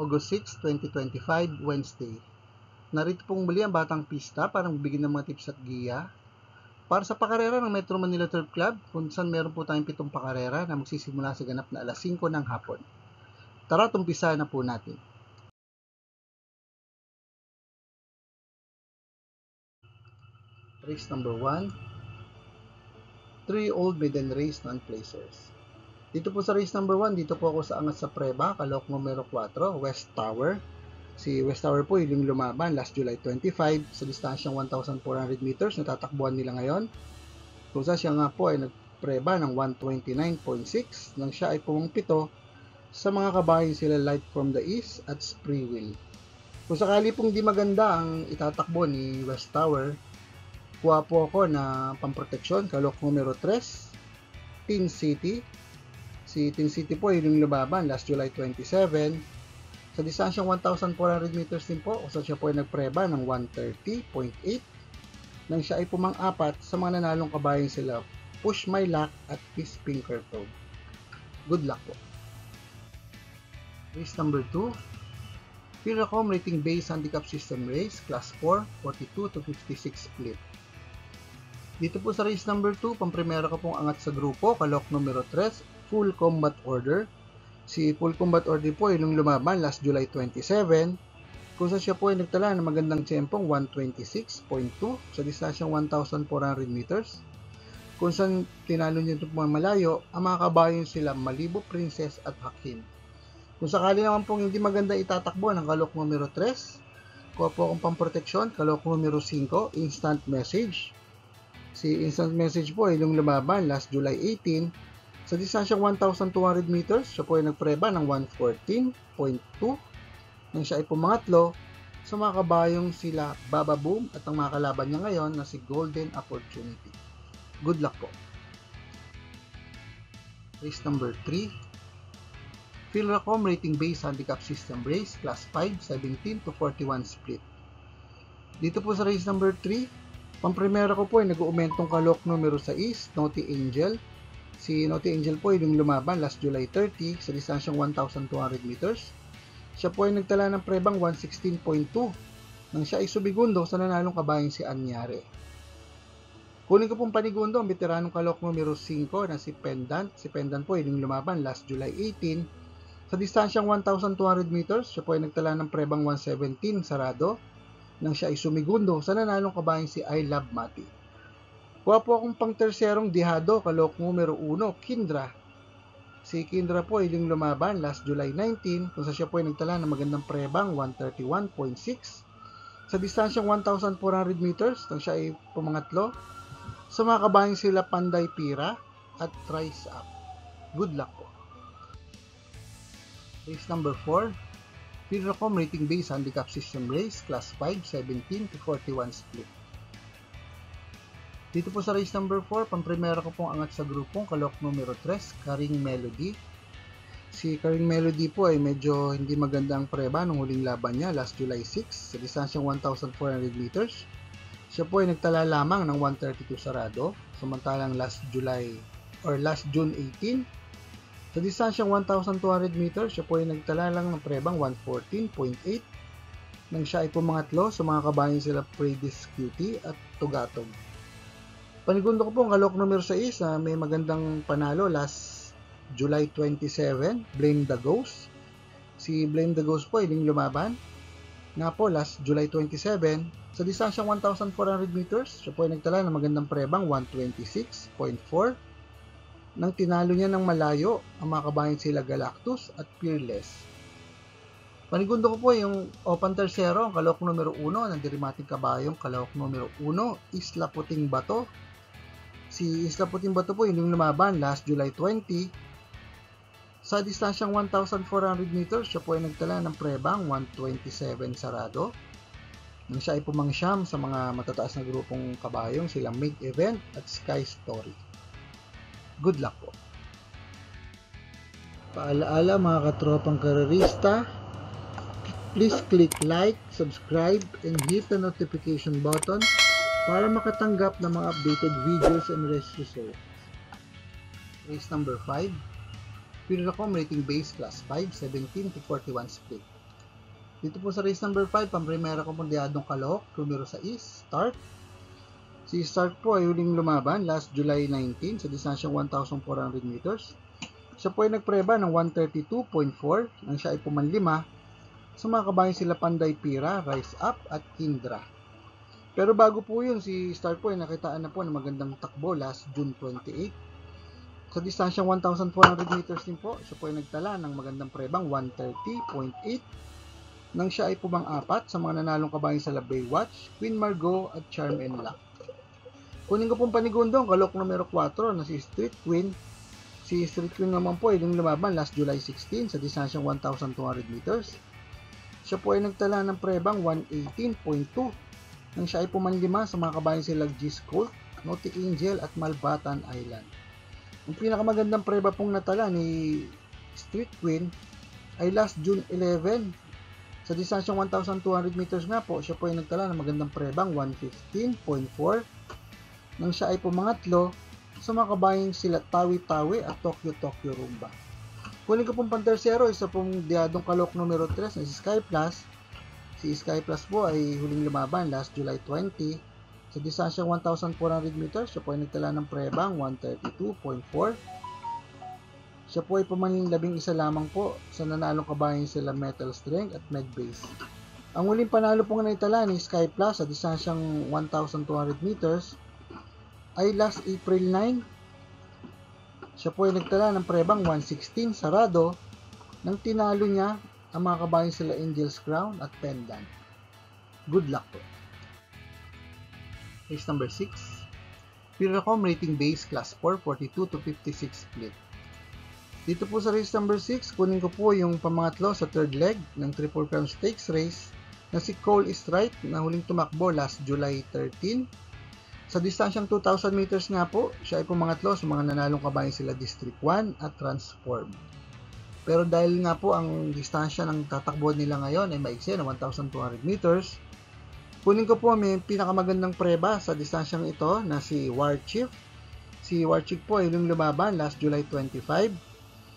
August 6, 2025, Wednesday. Narito pong muli ang Batang Pista para magbigay ng mga tips at giya para sa pakarera ng Metro Manila Turf Club, kung saan meron po tayong 7 pakarera na magsisimula sa ganap na alas 5 ng hapon. Tara, tumpisa na po natin. Race number 1, 3 Old Maiden Race Non-Placers. Dito po sa race number 1, dito po ako sa angat sa preba, kalok numero 4, West Tower. Si West Tower po yung lumaban last July 25 sa distansyang 1,400 meters, natatakbuhan nila ngayon. Kung sa siya nga po ay nagpreba ng 129.6 nang siya ay pumangpito sa mga kabayan sila Light from the East at Spree Wheel. Kung sakali pong di maganda ang itatakbo ni West Tower, kuha po ako na pamproteksyon, kalok numero 3, Tin City. Si Tin City po yung lumaban last July 27 sa distansyang 1,400 meters din po, kung siya po ay nagpreba ng 130.8 nang siya ay pumang-apat sa mga nanalong kabayan sila Push My Luck at Peace Pinkerton. Good luck po. Race number 2, Piracom Rating Base Handicap System Race, Class 4, 42 to 56 split. Dito po sa race number 2, pampremera ko pong angat sa grupo, kalok numero 3, Full Combat Order. Si Full Combat Order po ay lumaban last July 27, kung saan siya po ay nagtala ng magandang tiyempong 126.2 sa distansyang 1,400 meters. Kung saan tinalo niya ito po malayo, ang mga kabayan sila Malibu, Princess at Hakim. Kung sakali naman pong hindi maganda itatakbo ng kalok numero 3, kuha po akong pamproteksyon, kalok numero 5, Instant Message. Si Instant Message po ay lumaban last July 18 sa distansyang 1,200 meters. Siya po ay nagpreba ng 114.2 nang siya ay pumangatlo sa mga kabayong sila Baba Boom at ang mga kalaban niya ngayon na si Golden Opportunity. Good luck po. Race number 3, Piracom Rating Base Handicap System Race, Class 5, 17 to 41 split. Dito po sa race number 3, pampremera ko po ay nag-uumentong kalok numero 6, Naughty Angel. Si Naughty Angel po ay lumaban last July 30 sa distansyang 1,200 meters. Siya po ay nagtala ng prebang 116.2 nang siya ay subigundo sa nanalong kabayan si Anyare. Kunin ko pong panigundo ang veteranong kalok numero 5 na si Pendant. Si Pendant po ay lumaban last July 18 sa distansyang 1,200 meters. Siya po ay nagtala ng prebang 117 sarado nang siya ay sumigundo sa nanalong kabayan si I Love Mati. Kuha po akong pang terserong dihado, kalok numero 1, Kindra. Si Kindra po ay lumaban last July 19 kung siya po ay nagtala ng magandang prebang 131.6 sa distansyang 1,400 meters nang siya ay pumangatlo sa mga kabayan sila Panday Pira at Tries Up. Good luck po. Race number 4, Piracom Rating Base Handicap System Race, Class 5, 17 to 41 split. Dito po sa race number 4, pampremera ko pong angat sa grupong kalok numero 3, Karing Melody. Si Karing Melody po ay medyo hindi magandang preba nung huling laban niya last July 6 sa distansyang 1,400 meters. Siya po ay nagtala lamang ng 132 sarado, samantalang last June 18 sa distansyang 1,200 meters, siya po ay nagtala lang ng prebang 114.8 nang siya ay pumangatlo sa mga kabayan sila Predis Cutie at Tugatog. Panigundo ko po ang kalok numero 6 na may magandang panalo last July 27, Blame the Ghost. Si Blame the Ghost po ay lumaban nga po last July 27 sa distansyang 1,400 meters. Siya po ay nagtala ng magandang prebang 126.4 nang tinalo niya ng malayo ang mga kabayan sila Galactus at Fearless. Panigundo ko po yung Open Tercero, ang kalok numero 1 ng Dirimating Kabayong, kalok numero 1, Isla Puting Bato. Si Isla Puting Bato po yung lumaban last July 20 sa distansyang 1,400 meters. Siya po ay nagtala ng prebang 127 sarado nang siya ay pumangsyam sa mga matataas na grupong kabayong sila Mid Event at Sky Story. Good luck po. Paalaala mga katropang karerista, please click like, subscribe, and hit the notification button para makatanggap ng mga updated videos and race results. Race number 5, Piracom Rating Base Class 5, 17 to 41 split. Dito po sa race number 5, pampremera ko pong diyadong Calooc, numero 6, start. Si Start po ay huling lumaban last July 19 sa distansyang 1,400 meters. Siya po ay nagpreba ng 132.4 nang siya ay pumanlima sa mga kabayan sila Panday Pira, Rise Up at Kindra. Pero bago po yun, si Start po ay nakitaan na po ng magandang takbo last June 28. Sa distansyang 1,400 meters din po, siya po ay nagtala ng magandang prebang 130.8 nang siya ay pumang-apat sa mga nanalong kabayan sa Baywatch, Queen Margot at Charm and Luck. Kunin ko pong panigundo ang Calooc numero 4 na si Street Queen. Si Street Queen naman po ay lumaban last July 16 sa distansyang 1,200 meters. Siya po ay nagtala ng prebang 118.2 nang siya ay pumanlima sa mga kabayan sila G's Colt, Naughty Angel at Malbatan Island. Ang pinakamagandang preba pong natala ni Street Queen ay last June 11 sa distansyang 1,200 meters nga po. Siya po ay nagtala ng magandang prebang 115.4 nang siya ay pumangatlo sa mga kabayang sila Tawi-Tawi at Tokyo Rumba. Kunin ko pong pantersero, isa pong diyadong Calooc numero 3 na si Sky Plus. Si Sky Plus po ay huling lumaban last July 20 sa distansyang 1,400 meters. Siya po ay nagtala ng prebang 132.4. Siya po ay pumanin 11 lamang po sa nanalong kabayan sila Metal Strength at Medbase. Ang huling panalo pong naitala ni Sky Plus sa distansyang 1,200 meters ay last April 9. Siya po ay nagtala ng prebang 116 sarado nang tinalo niya ang mga kabayan sila Angel's Crown at Pendant. Good luck po. Race number 6. Piracom rating base class 4, 42 to 56 split. Dito po sa race number 6, kunin ko po yung pamangatlo sa third leg ng Triple Crown Stakes race na si Cole is Right na huling tumakbo last July 13. Sa distansyang 2,000 meters nga po, siya ay pumangatlo sa mga nanalong kabayan sila District 1 at Transform. Pero dahil nga po ang distansya ng tatakbo nila ngayon ay maiksi na 1,200 meters, kunin ko po may pinakamagandang preba sa distansyang ito na si War Chief. Si War Chief po ay huling lumaban last July 25.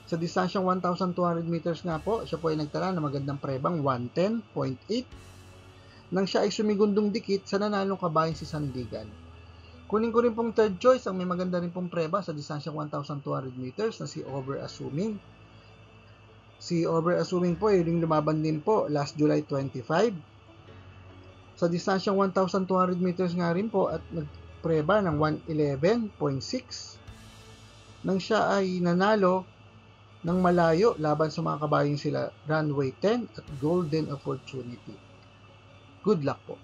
Sa distansyang 1,200 meters nga po, siya po ay nagtala ng magandang prebang 110.8 nang siya ay sumigundong dikit sa nanalong kabayan si Sandigan. Kunin ko rin pong third choice ang may maganda rin pong preba sa distansyang 1,200 meters na si Overassuming. Si Overassuming po ay huling lumaban din po last July 25. Sa distansyang 1,200 meters nga rin po at nagpreba ng 111.6 nang siya ay nanalo ng malayo laban sa mga kabayang sila Runway 10 at Golden Opportunity. Good luck po.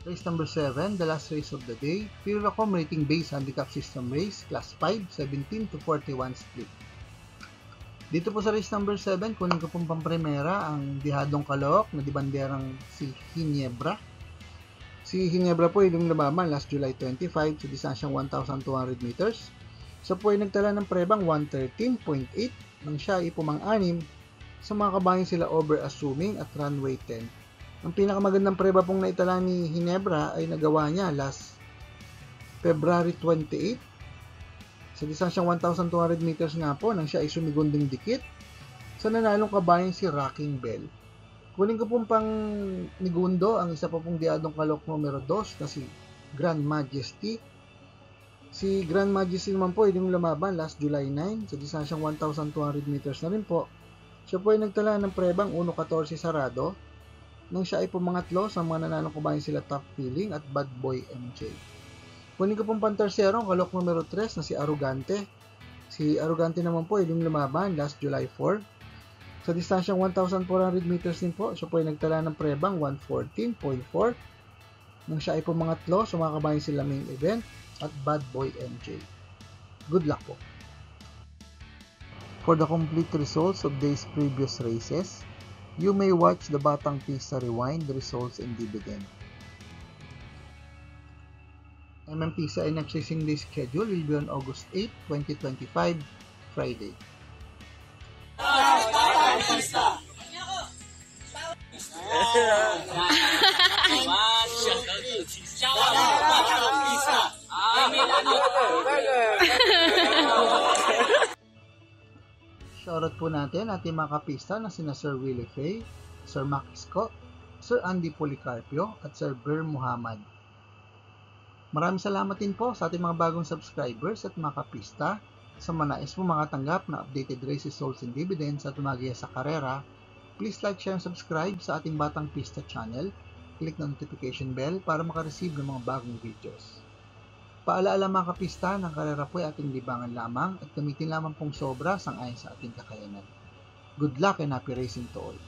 Race number 7, the last race of the day, Piracom rating base handicap system race, class 5, 17 to 41 split. Dito po sa race number 7, kunin ko pong pampremera ang dihadong Calooc na dibanderang si Ginebra. Si Ginebra po ay lumaban last July 25 sa distansyang 1,200 meters. Siya po ay nagtala ng prebang 113.8 nang siya ay pumang-anim sa mga kabayan sila Overassuming at Runway 10. Ang pinakamagandang preba pong naitala ni Ginebra ay nagawa niya last February 28 sa distansyang 1,200 meters nga po nang siya ay sumigunding dikit sa nanalong kabayan si Rocking Bell. Kunin ko pong pang nigundo ang isa pa pong diyadong Calooc numero 2 na si Grand Majesty. Si Grand Majesty naman po ay lumaban last July 9 sa distansyang 1,200 meters na rin po. Siya po ay nagtala ng prebang 1.14 sarado nang siya ay pumangatlo sa mga nanalong kabayan sila Top Feeling at Bad Boy MJ. Kunin ko pong pantersero ang Calooc numero 3 na si Arrogante. Si Arrogante naman po ay lumaban last July 4. Sa distansyang 1,400 meters din po, siya po ay nagtala ng prebang 114.4 nang siya ay pumangatlo sa mga kabayan sila Main Event at Bad Boy MJ. Good luck po. For the complete results of these previous races, you may watch the Batang Pista Rewind results and dividend. MMPisa and next racing day schedule will be on August 8, 2025, Friday. Shoutout po natin ating mga kapista na sina Sir Willie Fay, Sir Mac Isko, Sir Andy Policarpio at Sir Ber Muhammad. Maraming salamat din po sa ating mga bagong subscribers at mga kapista. Sa manais po makatanggap na updated race results and dividends at umagiya sa karera, please like, share, and subscribe sa ating Batang Pista channel. Click na notification bell para makareceive ng mga bagong videos. Paalaala mga kapista, ng karera po ay ating libangan lamang at gamitin lamang pong sobra sang ayon sa ating kakayanan. Good luck and happy racing to all!